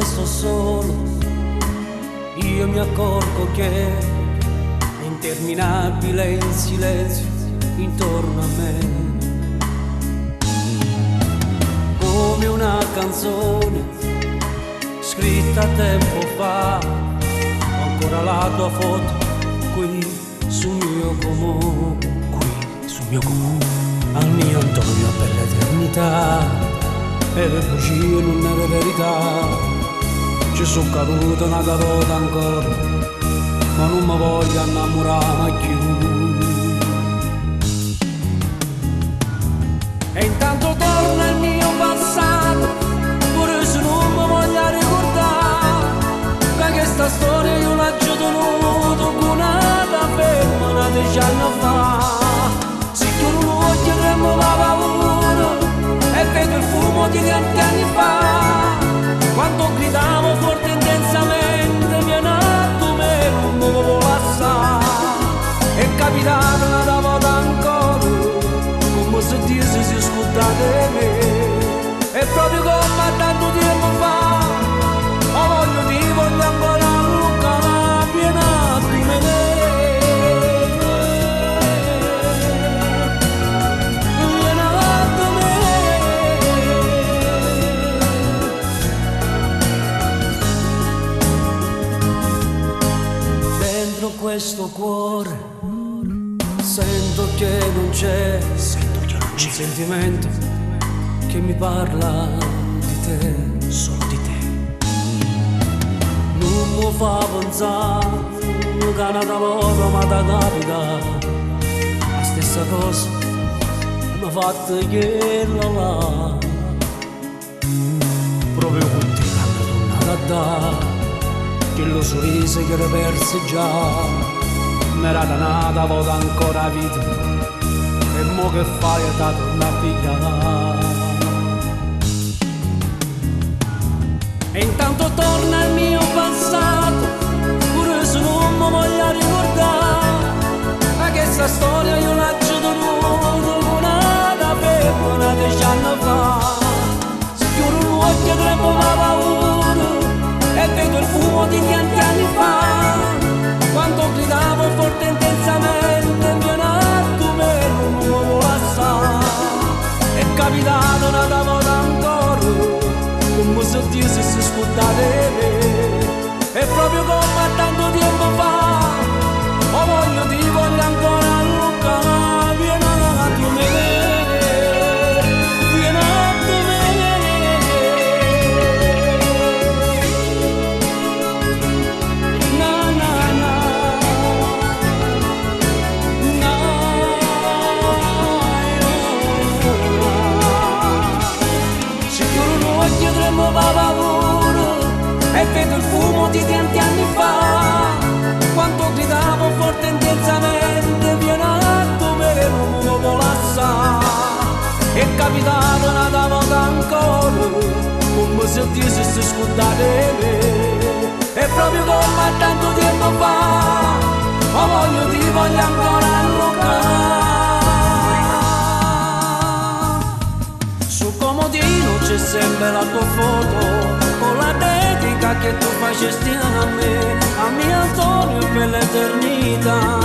sto solo, io mi accorgo che è interminabile il silenzio intorno a me, come una canzone scritta tempo fa, ho ancora la tua foto qui sul mio comune, al mio Antonio per l'eternità. E le bugie non era verità, ci sono caduto una carota ancora, ma non mi voglio innamorare più. E intanto torna il mio passato, pure se non mi voglio ricordare, che questa storia io l'ho già tenuto con una femmina 10 anni fa. Se chiudo un occhio tremo la paura e vedo il fumo di tanti anni fa, quando gridavo forte e intensamente mi è nato me non mi volevo lasciare. È capitato una volta ancora, come se Dio si scuda di me, e proprio come tanto tempo fa, ho voglia di voglio ancora allungare piena di me. Questo cuore sento che non c'è un sentimento che mi parla di te, solo di te. Non mi fa pensare che una volta mi da capita la stessa cosa mi ha fatto quella là, proprio con te l'hanno tornato a dare quello sorriso che era perso già, m'era danata volta ancora vita, e mo che fai da tornare a pigliare. E intanto torna il mio passato, pure se non mi voglio ricordare, ma questa storia io l'ho già tenuto con una femmina 10 anni fa. Se chiudo un occhio tremo la paura e vedo il fumo di tanti anni fa, quando gridavo forte e intensamente mi è nato me non mi volevo lasciare. È capitato una volta ancora, come se Dio si scuda di me, e proprio come tanto tempo fa, ho voglia di voglio ancora allungare piena di me. E vedo il fumo di tanti anni fa, quando gridavo forte e intensamente mi è nato me non mi volevo lasciare. È capitato una volta ancora, come se Dio si scuda di me, e proprio come tanto tempo fa, ho voglia di voglio ancora allungare. Sul comodino c'è sempre la tua foto, con la dedica che tu facesti a me, a mio Antonio per l'eternità.